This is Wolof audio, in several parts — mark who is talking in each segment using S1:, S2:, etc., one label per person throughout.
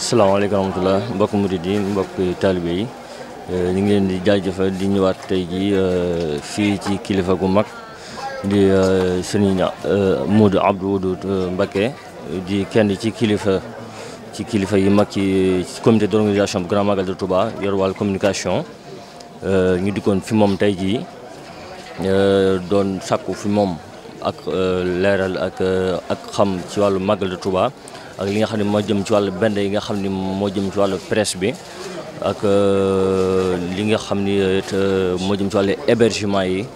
S1: salaamaaleykum wa rahmatulah mbokk murid yi mbokk taalibe yi ñu ngi leen di jaajëfal di ñëwaat tey jii fii ci kilifa gu mag di Serigne Modou Abdou Wadoud Mbacké di kenn ci kilifa yi mag ci comité d'organisation bu Grand Magal de Touba yor wàllu communication ñu dikkoon fi moom tey jii doon sàkku fi moom ak leeral ak xam ci wàllu Magal de Touba. ak li nga xam ne moo jëm ci wàllu bend yi nga xam ne moo jëm ci wàllu presse bi ak li nga xam ni moo jëm ci wàllu hébergement yi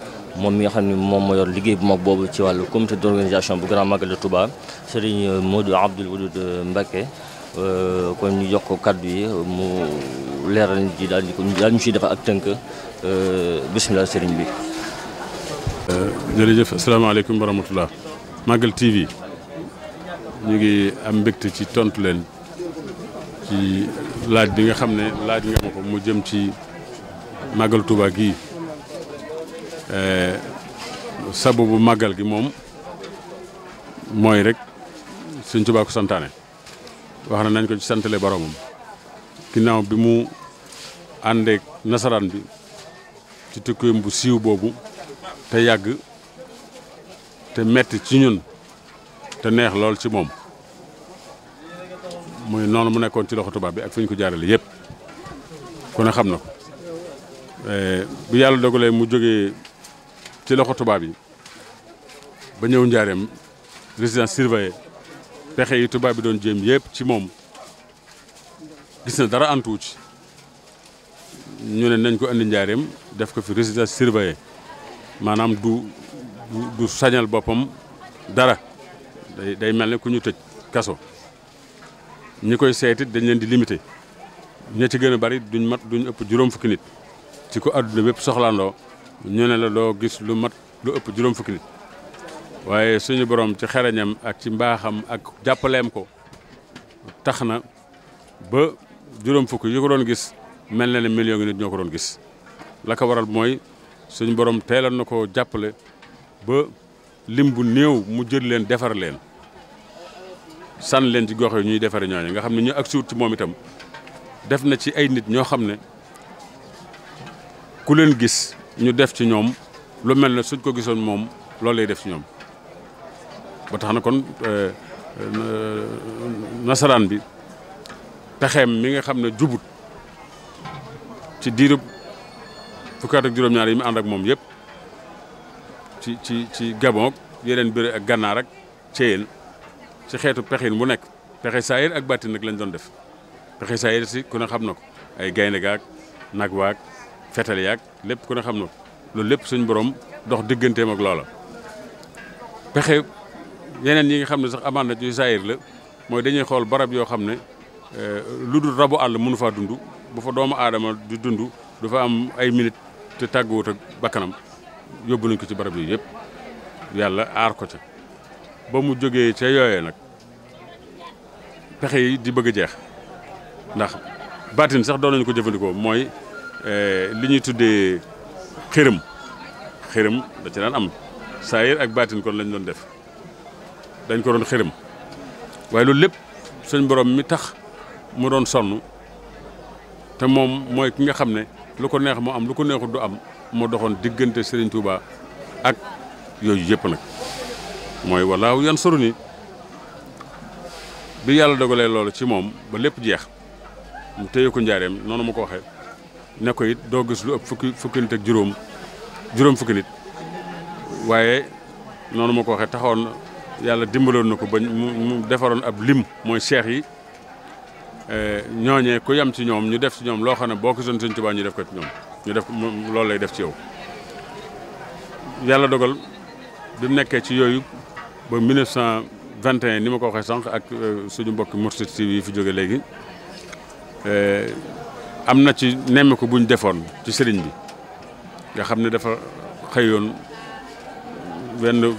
S1: moom mi nga xam ne moom moo yor liggéey bu mag boobu ci wàllu comité d'organisation bu Grand Magal de Touba Serigne Modou Abdou Wadoud Mbacké kon ñu jox ko kaddu yi mu leeral ji daal ñu ciy def ak tënk bismillah Serigne bi.
S2: jërëjëf asalaamaaleykum wa rahmatullah Magal TV. ñu ngi am mbégte ci tontu leen ci laaj bi nga xam ne laaj nga ma ko mu jëm ci màggal Touba gii sababu màggal gi moom mooy rek Sëñ Touba ko santaane wax na nañ ko ci santale boromam ginnaaw bi mu àndeek nasaraan bi ci tukkeem bu siiw boobu te yàgg te metti ci ñun te neex lool ci moom muy noonu mu nekkoon ci loxo tubaab bi ak fi ñu ko jaarale yëpp ku ne xam na ko bu yàlla dogalee mu jógee ci loxo tubaab yi ba ñëw njaareem résidence surveillée pexe yi tubaab bi doon jéem yëpp ci moom gis na dara antuwu ci ñu ne nañ ko andi njaareem def ko fi résidence surveillée maanaam du sañal boppam dara day mel ne ku ñu tëj kaso ñi koy seetit dañ leen di limité ña ci gën a bari duñ ëpp juróom fukki nit ci ko àdduna bépp soxlaandoo ñu ne la doo gis lu ëpp juróom fukki nit waaye suñu borom ci xereñam ak ci mbaaxam ak jàppaleem ko tax na ba juróom fukki yi ko doon gis mel na ne million ngi nit ñoo ko doon gis la ko waral mooy suñu borom teeloon na ko jàppale ba lim bu néew mu jël leen defar leen sànni leen ci gox yi ñuy defare ñooñu nga xam ne ñu ak suut ci moom itam def na ci ay nit ñoo xam ne ku leen gis ñu def ci ñoom lu mel ne suñ ko gisoon moom loolu lay def ci ñoom ba tax na kon nasaraan bi pexeem mi nga xam ne jubut ci diirub fukki at ak juróom-ñaar yi mu ànd ak moom yëpp ci Gabon yeneen biir ak Gànnaar ak Ceyeen ci xeetu pexin bu nekk pexe saayir ak bàttin nag lañ doon def pexe saayir si ku ne xam na ko ay gaynde gaak nag waak fetal yaak lépp ku ne xam na ko loolu lépp suñ borom dox digganteem ak loola pexe yeneen yi nga xam ne sax amaan na ci saayir la mooy dañuy xool barab yoo xam ne lu dul rabu àll mënu faa dund bu fa doomu aadama di dund du fa am ay minute te tàgguwut ak bakkanam yóbbu nañ ko ci barab yooyu yëpp yàlla aar ko ca ba mu jógee ca yooyee nag pexe yi di bëgg a jeex ndax baatin sax doon nañu ko jëfandikoo mooy li ñuy tuddee xërëm da ci daan am saayir ak baatin kon lañ doon def dañ ko doon xërëm waaye loolu lépp suñ borom mi tax mu doon sonn te moom mooy ki nga xam ne lu ko neex mu am lu ko neexut du am moo doxoon diggante Serigne Touba ak yooyu yëpp nag mooy wallaahu yansuruni bi yàlla dogalee loolu ci moom ba lépp jeex mu téye ko njaareem noonu ma ko waxee ne ko it doo gis lu ëpp fukki nit ak juróom fukki nit waaye noonu ma ko waxee taxawoon yàlla dimbaloon na ko ba mu defaroon ab lim mooy cheikh yi ñooñee ku yem ci ñoom ñu def ci ñoom loo xam ne boo ko gisoon Sëñ Tuubaa ñu def ko ci ñoom ñu def loolu lay def ci yow yàlla dogal bi mu nekkee ci yooyu ba 1921 ni ma ko waxee sànq ak suñu mbokki Mourchid TV yi fi jóge léegi am na ci nemmeeku buñ defoon ci sëriñ bi nga xam ne dafa xëyoon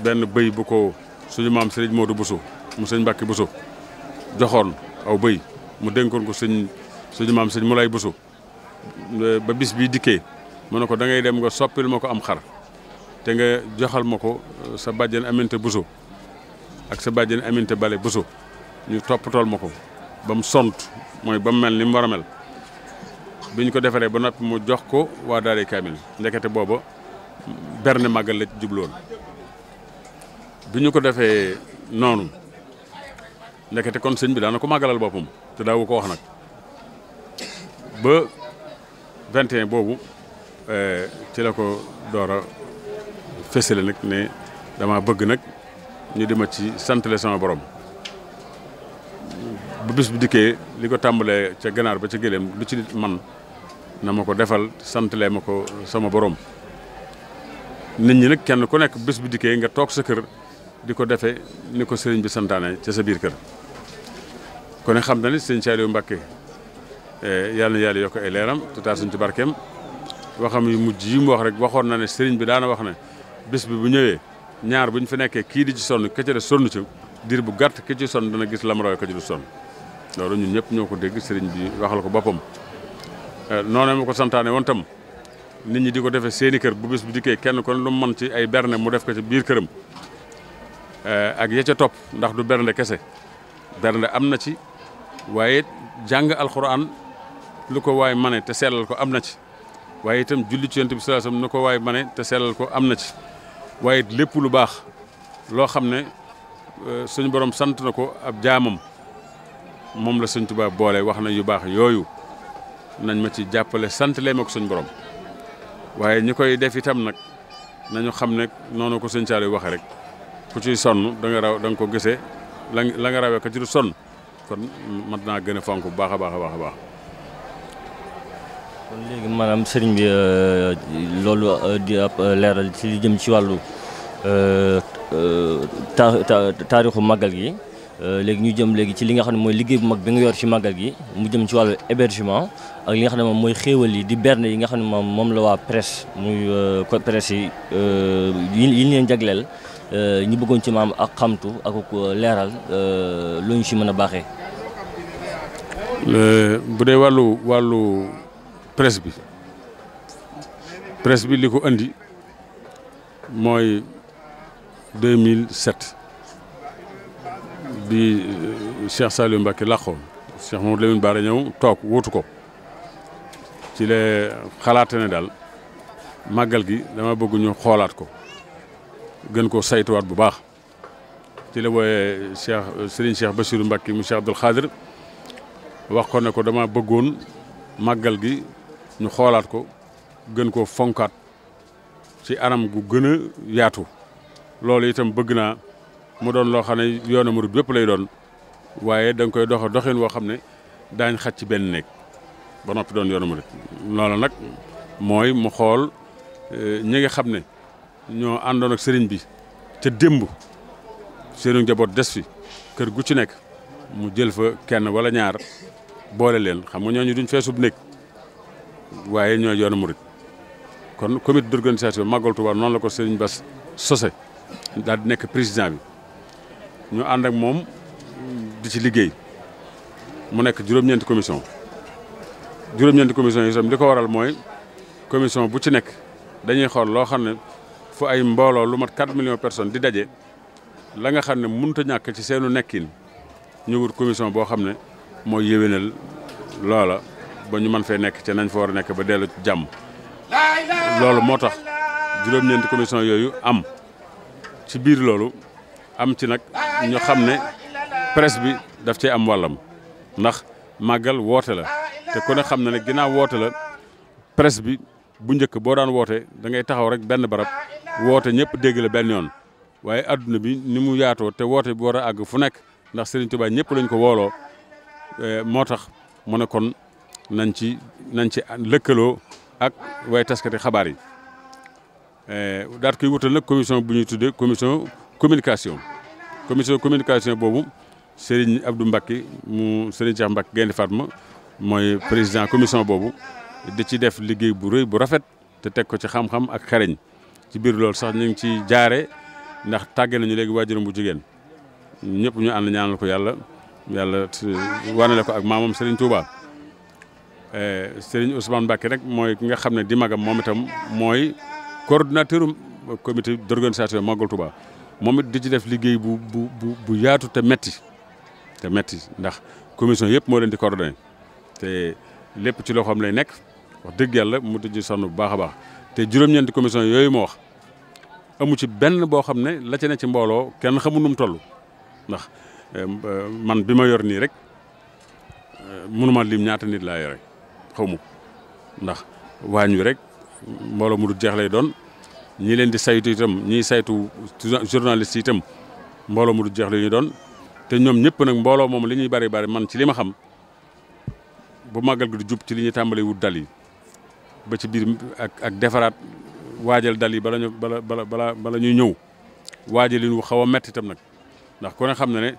S2: benn bëy bu ko suñu maam sëriñ Modou Bousso mu sëñ Mbàkke Bousso joxoon aw bëy mu dénkoon ko suñu maam sëñ Moulay Bousso ba bis bii dikkee mu ne ko da ngay dem nga soppil ma ko am xar te nga joxal ma ko sa bàjjen Aminta Bousso ak sa bàjjen Aminta Bale Bousso ñu toppatool ma ko ba mu sont mooy ba mu mel ni mu war a mel bi ñu ko defaree ba noppi mu jox ko waa Daaray Kaamil ndekete booba berne màggal la ci jubloon bi ñu ko defee noonu ndekete kon sëñ bi daana ko màggalal boppam te daawu ko wax nag ba 21 boobu ci la ko door a fësale nag ne dama bëgg nag ñu dima ci santale sama borom bu bis bi dikkee li ko tàmbalee ca ganaar ba ca gëléem lu ci man na ma ko defal santalee ma ko sama borom nit ñi nag kenn ku nekk bis bi dikkee nga toog sa kër di ko defee ni ko sëriñ bi santaane ca sa biir kër kon ne xam na ni sëñ Saliou Mbacké yàlla na yàlla yokk ay leeram te taal suñ ci barkeem waxam yu mujj yi mu wax rek waxoon na ne sëriñ bi daana wax ne bis bi bu ñëwee ñaar bu ñu fi nekkee kii di ci sonn ka ca des sonn ci diir bu gàtt ki ci sonn dana gis lam raw ka ci du sonn loolu ñun ñëpp ñoo ko dégg sëriñ bi waxal ko boppam noonu ma ko santaane woon tam nit ñi di ko defee seeni kër bu bis bi dikkee kenn kon lu mën ci ay berne mu def ko ci biir këram ak ya ca topp ndax du bernde kese bernde am na ci waaye jàng alxuraan lu ko waay mane te sellal ko am na ci waaye itam julli ci Yonent bi sallallahu alayhi wasallam lu ko waay mane te sellal ko am na ci waaye lépp lu baax loo xam ne suñu borom sant na ko ab jaamam moom la Sëñ Tuubaa boole wax na yu baax yooyu nañ ma ci jàppale sant lee ma ko suñu borom waaye ñi koy def itam nag nañu xam ne noonu ko sëñ Saliou waxee rek ku ciy sonn da nga raw da nga ko gisee la nga rawee ko ci du sonn kon mat naa gën a fonk bu baax a baax a baax a baax.
S1: kon léegi maanaam sëriñ bi loolu di ab leeral ci li jëm ci wàllu taarixu màggal gi léegi ñu jëm léegi ci li nga xam ne mooy liggéey bu mag bi nga yor ci màggal gi mu jëm ci wàllu hébergement ak li nga xam ne moom mooy xéewal yi di berne yi nga xam ne moom la waa presse muy presse yi leen jagleel ñu bëggoon ci maam ak xamtu ak leeral lu ñu ci mën a baaxee.
S2: bu dee wàllu presse bi li ko andi mooy 2007 bi Cheikh Saliou Mbacké làqoo Cheikh Mamadou Lamine Bara ñëw toog wuutu ko ci la xalaate ne daal màggal gi dama bëgg ñu xoolaat ko gën koo saytuwaat bu baax ci la wooyee Serigne Cheikh Bassirou Mbacké mu Cheikh Abdoul Khadir wax ko ne ko dama bëggoon màggal gi ñu xoolaat ko gën koo fonkaat ci anam gu gën a yaatu loolu itam bëgg naa mu doon loo xam ne yoonu murid bépp lay doon waaye da nga koy doxin woo xam ne daañ xaj ci benn néeg ba noppi doon yoonu murid loolu nag mooy mu xool ñi nga xam ne ñoo àndoon ak sëriñ bi ca démb seenu njaboot des fi kër gu ci nekk mu jël fa kenn wala ñaar boole leen xam nga ñooñu duñ feesub néeg waaye ñooy yoonu murid kon comité d'organisation Màggal Touba noonu la ko sëriñ Bass sose daal di nekk président bi ñu ànd ak moom di ci liggéey mu nekk juróom-ñeenti commission yi itam li ko waral mooy commission bu ci nekk dañuy xool loo xam ne fu ay mbooloo lu mat 4 millions personnes di daje la nga xam ne mënut a ñàkk ci seenu nekkin ñu wut commission boo xam ne mooy yéwénal loola ba ñu mën fee nekk ca nañ fa war a nekk ba dellu ci jàmm loolu moo tax juróom-ñeenti commission yooyu am ci biir loolu am ci nag ñu xam ne presse bi daf cee am wàllam ndax màggal woote la te ku ne xam na ne ginnaaw woote la presse bi bu njëkk boo daan woote da ngay taxaw rek benn barab woote ñëpp dégg la benn yoon waaye adduna bi ni mu yaatoo te woote bi war a àgg fu nekk ndax Serigne Touba ñëpp lañ ko wooloo moo tax mu ne kon nañ ci lëkkaloo ak way taskati xabaar yi daat koy wutal nag commission bu ñuy tuddee commission communication boobu Serigne Abdou Mbacké mu Serigne Cheikh Mbacké Gaïndé Fatma mooy président commission boobu di ci def liggéey bu rëy bu rafet te teg ko ci xam-xam ak xereñ ci biir loolu sax ñu ngi ci jaare ndax tàgge nañu léegi waajuram bu jigéen ñëpp ñu ànd ñaanal ko yàlla wanale ko ak maamam Serigne Touba Serigne Ousmane Mbacké rek mooy ki nga xam ne di magam moom itam mooy coordonnateur comité d'organisation Màggal Touba moom it di ci def liggéey bu yaatu te metti ndax commission yëpp moo leen di coordonné te lépp ci loxoom lay nekk wax dëgg yàlla mu tëj sonn bu baax a baax te juróom-ñeenti commission yooyu ma wax amu ci benn boo xam ne la ci ne ci mbooloo kenn xamul nu mu toll ndax man bi ma yor nii rek mënuma lim ñaata nit laa yore xaw ma ko ndax waañ wi rek mbooloo mu du jeex lay doon ñi leen di saytu itam ñiy saytu journaliste yi itam mbooloo mu du jeex la ñuy doon te ñoom ñëpp nag mbooloo moom li ñuy bari bari man ci li ma xam bu màggal gi du jub ci li ñuy tàmbalee wut dal yi ba ci biir ak defaraat waajal dal yi bala ñuy ñëw waajal yi wu xaw a metti itam nag ndax ku ne xam na ne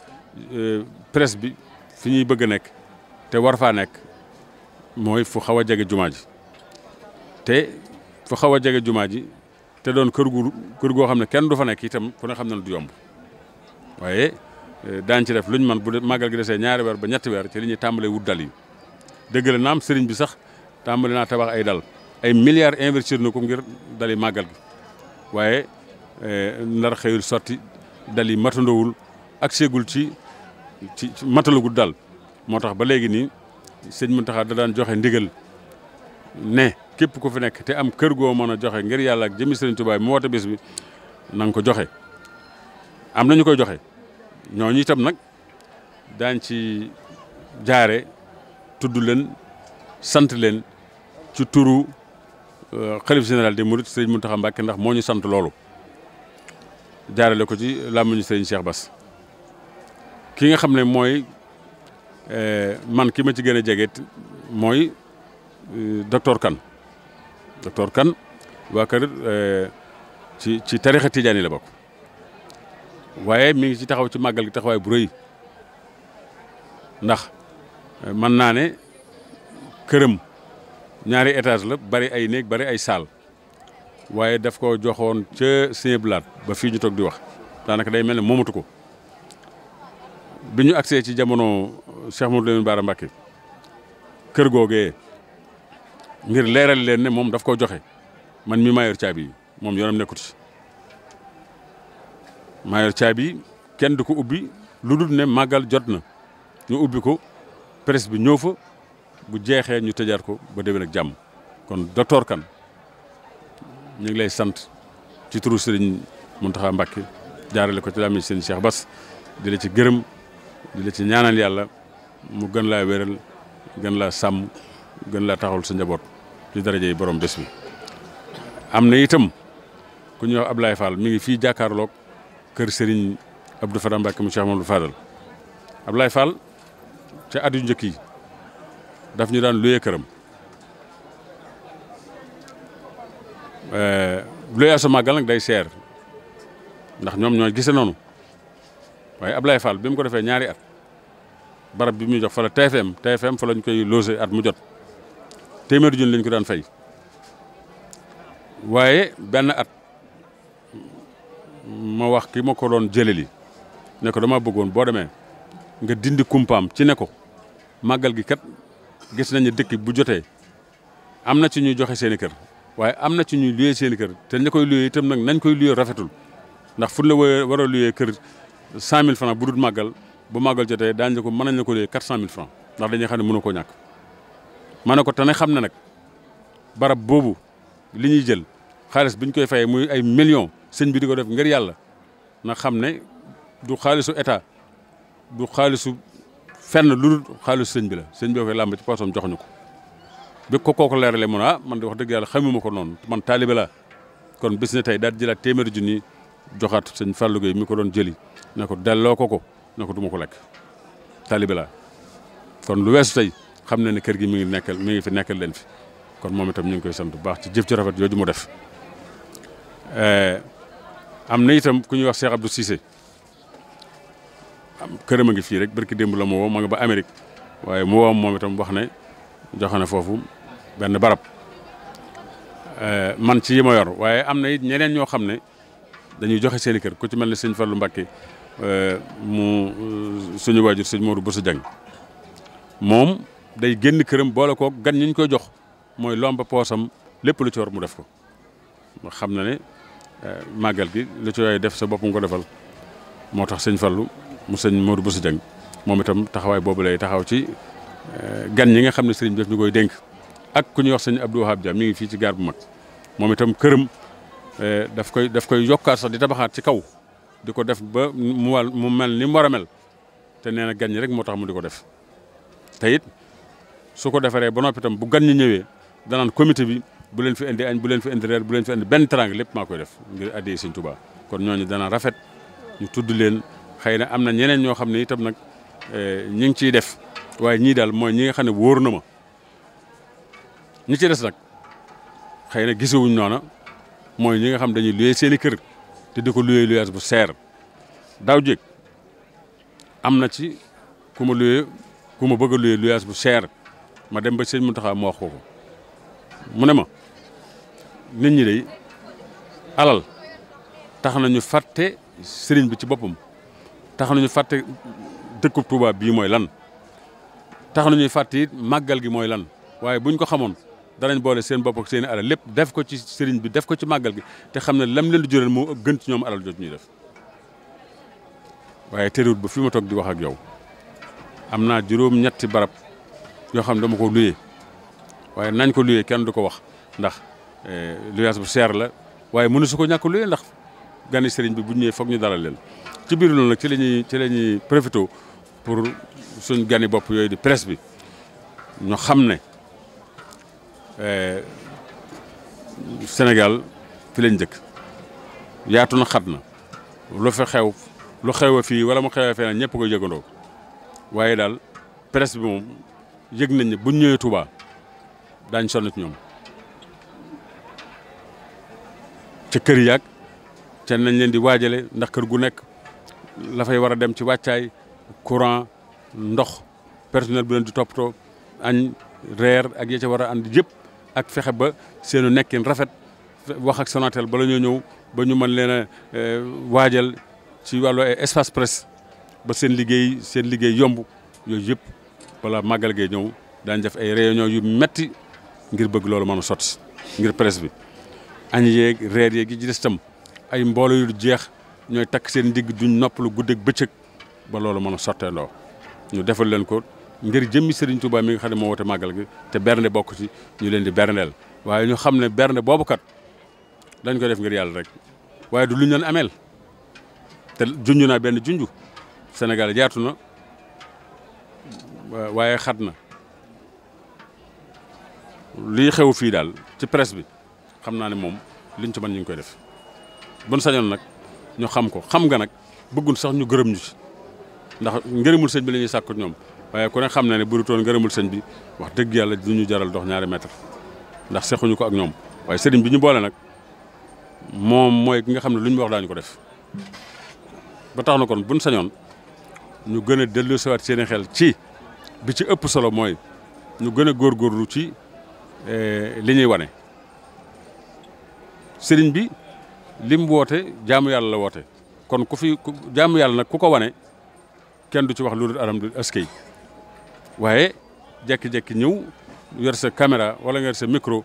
S2: presse bi fi ñuy bëgg a nekk te war faa nekk mooy fu xaw a jege jumaa ji te fu xaw a jege jumaa ji te doon kër goo xam ne kenn du fa nekk itam ku ne xam na ne du yomb waaye daañ ci def luñ man bu màggal gi desee ñaari weer ba ñetti weer ci li ñuy tàmbalee wut dal yi dëgg la naam sëriñ bi sax tàmbali naa tabax ay dal ay milliards investir na ko ngir dali màggal gi waaye ndar xëyul sotti dal yi matandoowul ak seegul ci matalagul dal moo tax ba léegi nii sëñ Mountakha da daan joxe ndigal ne képp ku fi nekk te am kër goo mën a joxe ngir yàlla ak jëmi sëriñ Tuubaa mu woote bés bi na nga ko joxe am nañu koy joxe ñooñu itam nag daañ ci jaare tudd leen sant leen ci turu xalif général des mourides sëriñ Mountakha Mbacké ndax moo ñu sant loolu jaarale ko ci làmmiñu sëriñ Cheikh Bass ki nga xam ne mooy man ki ma ci gën a jege mooy docteur Kane waa kër ci tarixa Tijaani la bokk waaye mi ngi ci taxaw ci màggal gi taxawaay bu rëy ndax mën naa ne këram ñaari étage la bari ay néeg bari ay saal waaye daf ko joxoon ca Sëñ Blaat ba fii ñu toog di wax daanaka day mel ne moomatu ko bi ñu agsee ci jamono Cheikh Mouhamadou Lamine Bara Mbacké kër googee ngir leeral leen ne moom daf koo joxe man mi maa yor caabi yi moom yoonam nekkut ci maa yor caabi kenn du ko ubbi lu dul ne màggal jot na ñu ubbi ko presse bi ñëw fa bu jeexee ñu tëjaat ko ba déwén ak jàmm kon docteur Kane ñu ngi lay sant ci turu Serigne Mountakha Mbacké jaarale ko ci làmmiñ Serigne Cheikh Bass di la ci gërëm di la ci ñaanal yàlla mu gën laa wéral gën laa sàmm gën laa taxawul sa njaboot ci daraja yi borom bés bi. am na itam ku ñuy wax Ablaye Fall mi ngi fii jàkkaarloog kër Serigne Abdou Fatah Mbacké mu Cheikh Mamadou Fadal Ablaye Fall ca at yu njëkk yi daf ñu daan luyee këram luyee su màggal nag day seer ndax ñoom ñoo gise noonu waaye Ablaye Fall bi mu ko defee ñaari at barab bi muy jox fa la TFM fa lañ koy logé at mu jot téeméeri junni lañ ko daan fay waaye benn at ma wax ki ma ko doon jëleli ne ko dama bëggoon boo demee nga dindi kumpaam ci ne ko màggal gi kat gis nañu dëkk bu jotee am na ci ñuy joxe seen i kër waaye am na ci ñuy luyee seen i kër te ña koy luyee itam nag nañ koy luyee rafetul ndax fu ñu la war a luyee kër 100 000 francs bu dul màggal bu màggal jotee daañu ko mën nañ la ko luyee 400 000 francs ndax dañuy xam ne mënu koo ñàkk. ma ne ko te ne xam ne nag barab boobu li ñuy jël xaalis bi ñu koy fayee muy ay millions sëñ bi di ko def ngir yàlla na xam ne du xaalisu état du xaalisu fenn lu dul xaalisu sëñ bi la sëñ bi koy làmb ci poosam jox ñu ko. bi ko kooku leeralee mu ne ah man di wax dëgg yàlla xamuma ko noonu man taalibe laa kon bis ne tey daal di jëlaat téeméeri junni joxaat sëñ Fallou Gueye mi ko doon jëli ne ko delloo ko ne ko du ma ko lekk taalibe laa kon lu weesu tey xam na ne kër gi mi ngi fi nekkal leen fi kon moom itam ñu ngi koy sant bu baax ci jëf ci rafet yooyu mu def. am na itam ku ñuy wax Cheikh Abdou Cissé këram a ngi fii rek barki démb la ma woo ma nga ba Amérique waaye mu woo moom itam wax ne joxe na foofu benn barab man ci yi ma yor waaye am na it ñeneen ñoo xam ne dañuy joxe seen i kër ku ci mel ne sëñ Fallou Mbacké mu suñu waajur sëñ Modou Bousso Dieng moom day génn këram boole ko gan ñi ñu koy jox mooy lomba poosam lépp lu ci war mu def ko xam na ne màggal gi lu ci waay def sa bopp nga ko defal moo tax sëñ Fallou mu sëñ Modou Bousso Dieng moom itam taxawaay boobu lay taxaw ci gan ñi nga xam ne sëriñ bi def ñu koy dénk ak ku ñuy wax sëñ Abdou Wahab Dia mi ngi fii ci gaar bu mag moom itam këram daf koy yokkaat sax di tabaxaat ci kaw di ko def ba mu mel ni mu war a mel te nee na gan ñi rek moo tax mu di ko def te it su ko defaree ba noppi itam bu gan ñi ñëwee danaan comité bi bu leen fi indi añ bu leen fi indi reer bu leen fi indi benn teraanga lépp maa koy def ngir addee sëñ Tuubaa kon ñooñu dana rafet ñu tudd leen xëy na am na ñeneen ñoo xam ne itam nag ñi ngi ciy def waaye ñii daal mooy ñi nga xam ne wóor na ma ñi ci des nag xëy na gisewuñ noona mooy ñi nga xam dañuy luyee seen i kër te di ko luyee luyaas bu seer daaw jéeg am na ci ku ma bëgg a luyee luyaas bu seer ma dem ba sëñ Mountakha mu wax ko mu ne ma nit ñi day alal tax nañu fàtte sëriñ bi ci boppam tax nañu fàtte dëkkub Touba bii mooy lan tax nañuy fàtte it màggal gi mooy lan waaye buñ ko xamoon danañ boole seen bopp ak seen i alal lépp def ko ci sëriñ bi def ko ci màggal gi te xam ne lam leen di jural moo gën ci ñoom alal jot ñuy def waaye terewut ba fi ma toog di wax ak yow am naa juróom-ñetti barab yoo xam ne dama ko luyee waaye nañ ko luyee kenn du ko wax ndax luyaas bu seer la waaye mënu su ko ñàkk luyee ndax gani sëriñ bi bu ñëwee foog ñu dalal leen ci biir loolu nag ci la ñuy profité pour suñ gani bopp yooyu di presse bi ñu xam ne Sénégal fi lañ dëkk yaatu na xat na lu xew fii wala mu xewee feneen ñëpp koy yëgandoo waaye daal presse bi moom yëg nañ ne buñ ñëwee Touba daañ sonn ci ñoom ca kër yaag ca nañ leen di waajale ndax kër gu nekk la fay war a dem ci wàccaay courant ndox personnel bu leen di toppatoo añ reer ak ya ca war a ànd yëpp ak fexe ba seenu nekkin rafet wax ak Sonatel bala ñoo ñëw ba ñu mën leen a waajal ci wàllu espace presse ba seen liggéey yomb yooyu yëpp wala màggal gee ñëw daañ def ay réunion yu metti ngir bëgg loolu mën a sotti ngir presse bi añ yeeg reer yeeg yi ci des tam ay mbooloo yu jeex ñooy takk seen ndigg duñ noppalu guddeeg bëccëg ba loolu mën a sotteendoo ñu defal leen ko ngir jëmmi Serigne Touba mi nga xam ne moo woote màggal gi te bernde bokk ci ñu leen di berndeel waaye ñu xam ne bernde boobu kat dañ ko def ngir yàlla rek waaye du luñ leen ameel te junj naa benn junj Sénégal yaatu na waaye xat na lii xew fii daal ci presse bi xam naa ne moom liñ ci mën ñu ngi koy def bon sañoon nag ñu xam ko xam nga nag bëggul sax ñu gërëm ñu ci ndax ngërëmul sëñ bi la ñuy sàkku ñoom waaye ku ne xam na ne bu dutoon ngërëmul sëñ bi wax dëgg yàlla du ñu jaral dox 2 mètre ndax sexuñu ko ak ñoom waaye sëriñ bi ñu boole nag moom mooy ki nga xam ne lu ñu wax daañu ko def ba tax na kon buñ sañoon ñu gën a dellu siwaat seen i xel ci bi ci ëpp solo mooy ñu gën a góorgóorlu ci li ñuy wane sëriñ bi lim woote jaamu yàlla la woote kon ku jaamu yàlla nag ku ko wane kenn du ci wax lu dul aram du askay waaye jekki-jekki ñëw yor sa caméra wala nga yor sa micro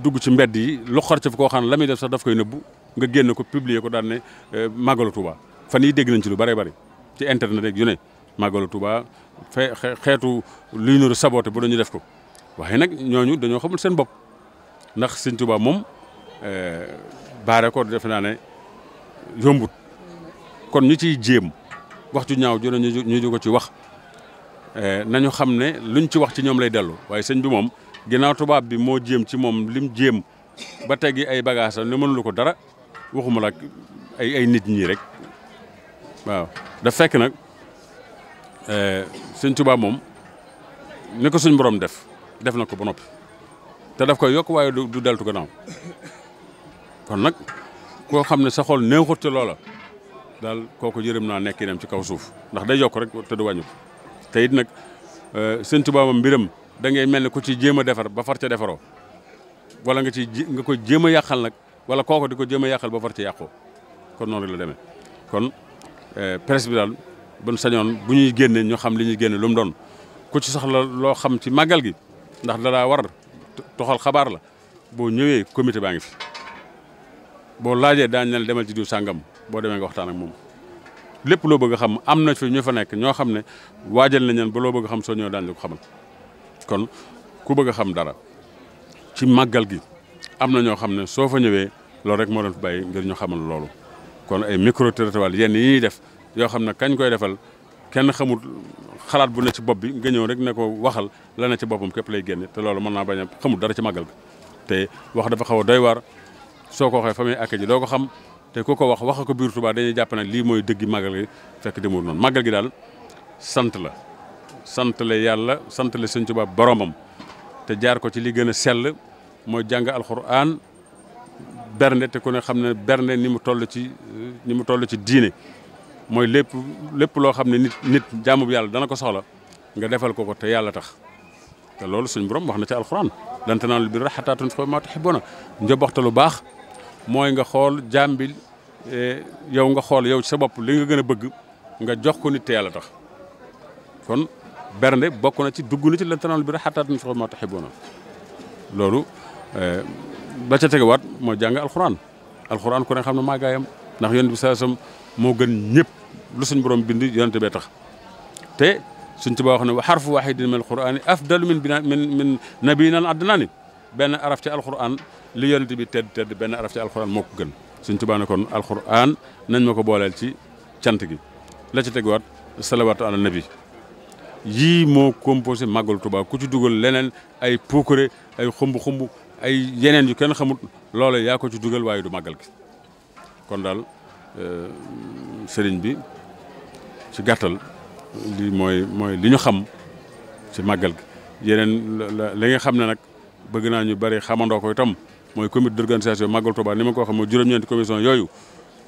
S2: dugg ci mbedd yi lu xor ci fi koo xam ne la muy def sax daf koy nëbbu nga génn ko publier ko daan ne màggalu Touba fan yii dégg nañ ci lu bare bari ci internet rek yu ne màggalu Touba xeetu luy nuru saboté bu dañu def ko waaye nag ñooñu dañoo xamul seen bopp ndax sëñ Touba moom baare ko defe naa ne yombut kon ñi ciy jéem wax ju ñaaw ju ñu ko ci wax nañu xam ne luñ ci wax ci ñoom lay dellu waaye sëñ bi moom ginnaaw tubaab bi moo jéem ci moom lim jéem ba teggi ay bagages am ne mënulu ko dara waxuma la ay nit ñi rek waaw da fekk nag sëñ Tuubaa moom ni ko suñ borom def na ko ba noppi te daf koy yokk waaye du deltu gannaaw kon nag koo xam ne sa xol neexut te loola daal kooku yërëm naa nekk dem ci kaw suuf ndax day yokk rek te du wàññi ko te it nag sëñ Tuubaa moom mbiram da ngay mel ne ku ci jéem a defar ba far ca defaroo wala nga koy jéem a yàqal nag wala kooku di ko jéem a yàqal ba far ca yàqoo kon noonu rek la demee kon presse bi daal buñ sañoon bu ñuy génne ñu xam li ñuy génne lu mu doon ku ci soxla loo xam ci màggal gi ndax dalaa war toxal xabaar la boo ñëwee comité baa ngi fi boo laajee daañu ne demal ci diw sàngam boo demee nga waxtaan ak moom lépp loo bëgg a xam am na fi ñu fa nekk ñoo xam ne waajal nañ leen ba loo bëgg a xam soo ñëwee daañu la ko xamal kon ku bëgg a xam dara ci màggal gi am na ñoo xam ne soo fa ñëwee loolu rek moo doon fi bàyyi ngir ñu xamal loolu kon ay micro trottoir yenn yi ñuy def yoo xam ne kañ koy defal kenn xamul xalaat bu ne ci bopp bi nga ñëw rek ne ko waxal la ne ci boppam képp lay génne te loolu mën naa bañ a xamul dara ci màggal gi te wax dafa xaw a doy waar soo ko waxee fa muy àkk ji doo ko xam te ku ko wax ko biir Touba dañuy jàpp ne lii mooy dëggi màggal gi fekk demul noonu màggal gi daal sant la yàlla sant la Sëñ Touba boromam te jaar ko ci li gën a sell mooy jàng alxuraan bernde te ku ne xam ne bernde ni mu toll ci diine mooy lépp loo xam ne nit jaamu bi yàlla dana ko soxla nga defal ko te yàlla tax te loolu suñu borom wax na ci alxuraan lan tanaalul birra hattaa tunfiqu mimmaa tuhibbuuna njoboxta lu baax mooy nga xool jaam bi yow nga xool yow ci sa bopp li nga gën a bëgg nga jox ko nit te yàlla tax kon bernde bokk na ci dugg na ci lan tanaalul birra hattaa tunfiqu mimmaa tuhibbuuna loolu ba ca tegewaat mooy jàng alxuraan ku ne xam ne maagaayam ndax yonent bi sallallahu alayhi wasallam moo gën ñëpp lu suñ borom bind yonent bee tax te suñ Tuubaa wax ne wa harfu wahidin min alqur'ani afdalu min nabiyyin adnaani benn araf ci alquran li yonent bi tedd benn araf ci alquran moo ko gën suñ Tuubaa ne kon alquran nañ ma ko booleel ci cant gi la ci teguwaat salawaatu ala nabi yii moo composé màggal Tuubaa ku ci dugal leneen ay puukare ay xumb ay yeneen yu kenn xamut loolu yaa ko ci dugal waaye du màggal gi kon daal sëriñ bi ci gàttal lii mooy li ñu xam ci màggal gi yeneen li nga xam ne nag bëgg naa ñu bari xamandoo ko itam mooy comité d'organisation màggal Tuubaa ni ma ko waxee mooy juróom-ñeenti commission yooyu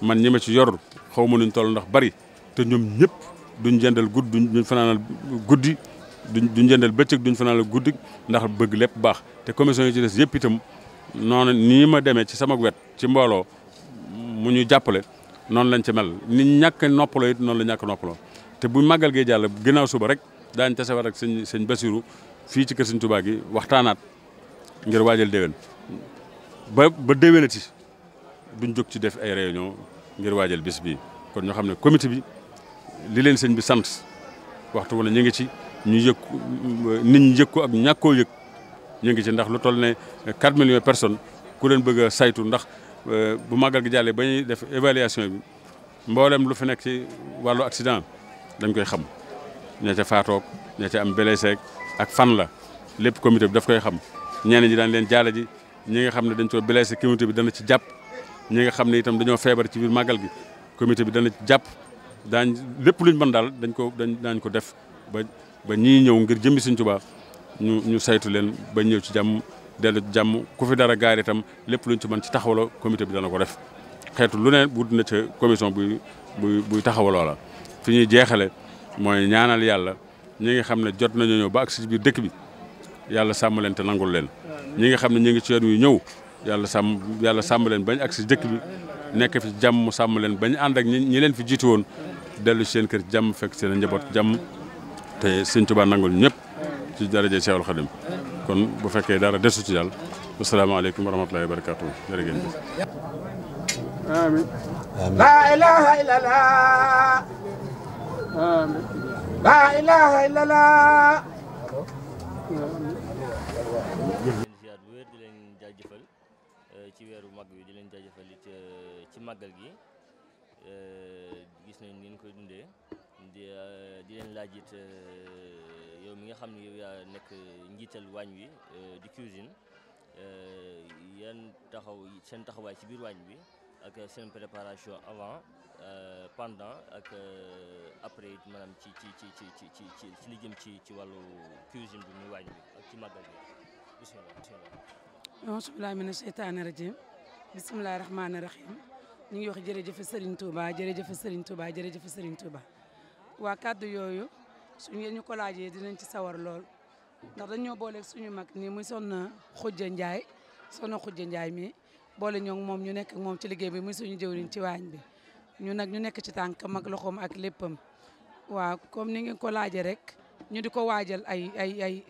S2: man ñi ma ci yor xaw ma nuñ toll ndax bari te ñoom ñëpp duñ jëndal duñ fanaanal guddi duñ jëndal bëccëg duñ fanaanal guddi ndax bëgg lépp baax te commission yi ci des yëpp itam noonu nii ma demee ci sama wet ci mbooloo mu ñu jàppale noonu lañ ci mel ni ñàkk noppaloo it noonu la ñàkk noppaloo te bu màggal gee jàll ginnaaw suba rek daañu tasewaat ak sëñ Basiru fii ci kër sëñ Tuubaa gi waxtaanaat ngir waajal déwén ba déwénati duñ jóg ci def ay réunion ngir waajal bis bii kon ñoo xam ne comité bi li leen sëñ bi sant waxtu wu ne ñu ngi ci ñu yëg nit ñi yëg ko ak ñàkkoo yëg ñu ngi ci ndax lu toll ne 4 millions de personnes ku leen bëgg a saytu ndax bu màggal gi jàllee ba ñuy def évaluation bi mboolem lu fi nekk ci wàllu accident dañ koy xam ña ca faatoog ña ca am blessé ak fan la lépp comité bi daf koy xam ñeneen ñi daan leen jaale ji ñi nga xam ne dañ ko blessé comité bi dana ci jàpp ñi nga xam ne itam dañoo feebar ci biir màggal gi comité bi dana ci jàpp daañ lépp luñ mën daal dañ ko def ba ñii ñëw ngir jëmmi Sëñ Tuubaa ñu saytu leen ba ñëw ci jàmm dellu ci jàmm ku fi dara gaar itam lépp luñ ci mën ci taxawaloo comité bi dana ko def xeetu lu ne wut na ca commission buy taxawaloo la fi ñuy jeexale mooy ñaanal yàlla ñi nga xam ne jot nañu ñëw ba agsi ci biir dëkk bi yàlla sàmm leen te nangul leen ñi nga xam ne ñu ngi ci yoon wi ñëw yàlla sàmm leen bañ agsi dëkk bi nekk fi jàmm sàmm leen bañ ànd ak ñi leen fi jiitu woon dellu seen kër jàmm fekk seen njaboot jàmm te Sëñ Tuubaa nangul ñëpp ci daraja Seexul Xadim kon bu fekkee dara desu ci daal asalaamaaleykum wa rahmatullahi wa barakaatu jërë ngeen jëf amiin laa ilaaha illallah amiin laa ilaaha illallah
S1: ziar bu wér di leen jaajëfal ci weeru mag bi di leen jaajëfal it ci màggal gi gis nañ ni ñu koy dundee di leen laaj it yow mi nga xam ne yow yaa nekk njiital waañ wi di cuisine yan seen taxawaay ci biir waañ bi ak seen préparation avant pendant ak après it maanaam ci li jëm ci wàllu cuisine bi muy waañ bi ak ci màggal bi bisimilah.
S3: auzu billaahi mina sheytaani rajiim bisimilah rahmaani rahiim ñu ngi wax jërëjëf Serigne Touba jërëjëf Serigne Touba jërëjëf Serigne Touba waa kàddu yooyu suñu ñu ko laajee dinañ ci sawar lool ndax dañoo booleeg suñu mag nii muy Soxna Xujja Njaay mi boole ñoo moom ñu nekk ak moom ci liggéey bi muy suñu jëwriñ ci waañ bi ñu nekk ci tànk mag loxoom ak léppam waaw comme ni ngeen ko laajee rek ñu di ko waajal ay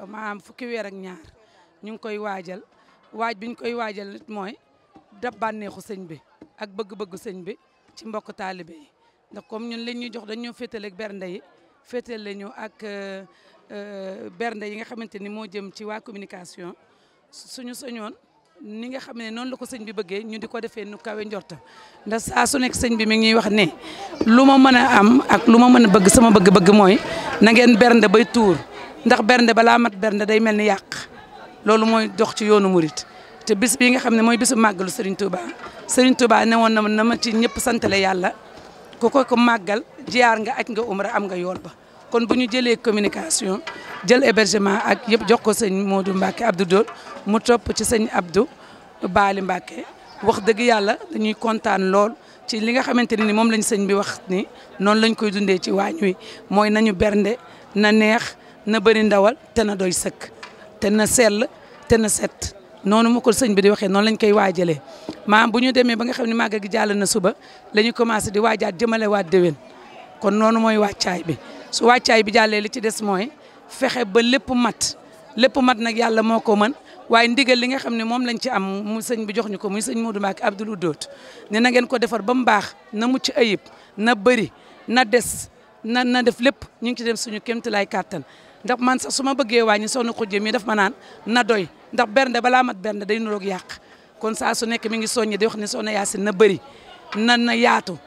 S3: maanaam fukki weer ak ñaar ñu ngi koy waajal biñ koy waajal mooy dab bànneexu sëñ bi ak bëgg-bëggu sëñ bi ci mbokk taalibe yi ndax comme ñun lañ ñuy jox dañ ñoo féetale ak bernde yi féetale ñu ak bernde yi nga xamante ni moo jëm ci waa communication suñu soñoon ni nga xam ne noonu la ko sëñ bi bëggee ñu di ko defee nu kawe njorta ndax saa su nekk sëñ bi mi ngi ñuy wax ne lu ma mën a am ak lu ma mën a bëgg sama bëgg-bëgg mooy na ngeen bernde bay tuur ndax bernde balaa mat bernde day mel ni yàq loolu mooy dox ci yoonu murit te bis bii nga xam ne mooy bisu màggalu Serigne Touba ne woon na ma ci ñëpp santale yàlla ku ko màggal jiyaar nga aj nga umra am nga yool ba kon bu ñu jëlee communication jël hébergement ak yëpp jox ko sëñ Modou Mbacke Abdou Dool mu topp ci sëñ Abdou Bali Mbacke wax dëgg yàlla dañuy kontaan lool ci li nga xamante ne ni moom lañ sëñ bi wax ni noonu lañ koy dundee ci waañ wi mooy nañu bernde na neex na bëri ndawal te na doy sëkk te na sell te na set noonu mu ko sëñ bi di waxee noonu lañ koy waajalee maam bu ñu demee ba nga xam ne màggal gi jàll na suba la ñu commencé di waajaat jëmale waat déwén kon noonu mooy wàccaay bi su wàccaay bi jàllee li ci des mooy fexe ba lépp mat nag yàlla moo ko mën waaye ndigal li nga xam ne moom lañ ci am mu sëñ bi jox ñu ko muy sëñ Modou Mbacke Abdoul Doot ne na ngeen ko defar ba mu baax na mucc ayib na bëri na des na def lépp ñu ngi ci dem suñu kéemtalaay kàttan ndax man sax su ma bëggee wàññi soxna Xujje mi daf ma naan na doy ndax bernde balaa mat bernde day nuroog yàq kon saa su nekk mi ngi soññi di wax ne soxna Yaasin na bëri na yaatu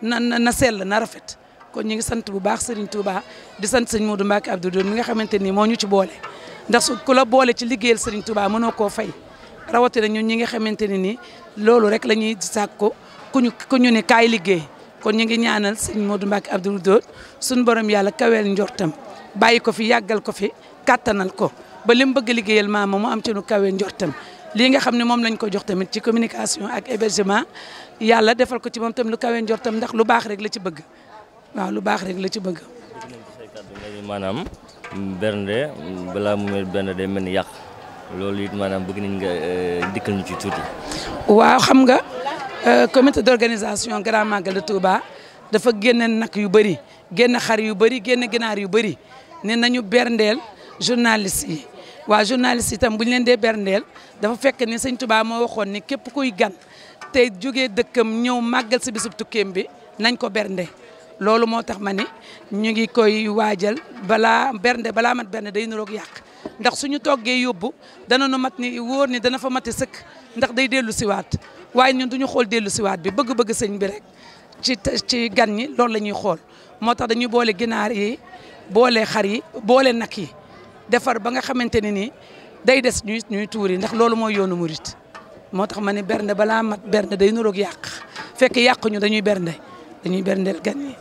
S3: na sell na rafet kon ñu ngi sant bu baax Serigne Touba di sant sëñ Modou Mbacke Abdou Doot mi nga xamante ni moo ñu ci boole ndax su ku la boole ci liggéeyal Serigne Touba mënoo koo fay rawatina ñun ñi nga xamante ne ni loolu rek la ñuy sàkku ku ñu ne kaay liggéey kon ñu ngi ñaanal sëñ Modou Mbacke Abdou Doot suñu borom yàlla kaweel njortam bàyyi ko fi yàggal ko fi kattanal ko ba li mu bëgg liggéeyal maama mu am ci nu kaweel njortam lii nga xam ne moom lañ ko jox tamit ci communication ak hébergement yàlla defal ko ci moom tam lu kaweel njortam ndax lu baax rek la ci bëgg waaw lu baax rek la ci bëgg.
S1: maanaam bernde balaa mu mel bernde day mel ni yàq loolu it maanaam bëgg nañ nga dikkal ñu ci tuuti.
S3: waaw xam nga comité d'organisation Grand Magal de Touba dafa génne nag yu bëri génne xar yu bëri génne ginaar yu bëri ne nañu berndeel journaliste yi waa journaliste yi tam bu ñu leen dee berndeel dafa fekk ni sëñ Touba moo waxoon ni képp kuy gan te jógee dëkkam ñëw màggal si bisub tukkeem bi nañ ko bernde loolu moo tax ma ne ñu ngi koy waajal balaa mat bernde day niroog yàq ndax suñu toggee yóbbu dana nu mat ni wóor ni dana fa mate sëkk ndax day dellu siwaat waaye ñun duñu xool dellu siwaat bi bëgg-bëgg sëñ bi rek ci gan ñi loolu la ñuy xool moo tax dañuy boole ginaar yi boole xar yi boole nag yi defar ba nga xamante ne ni day des ñuy tuuri ndax loolu mooy yoonu murit moo tax ma ne bernde balaa mat bernde day niroog yàq fekk yàq ñu dañuy berndeel gan ñi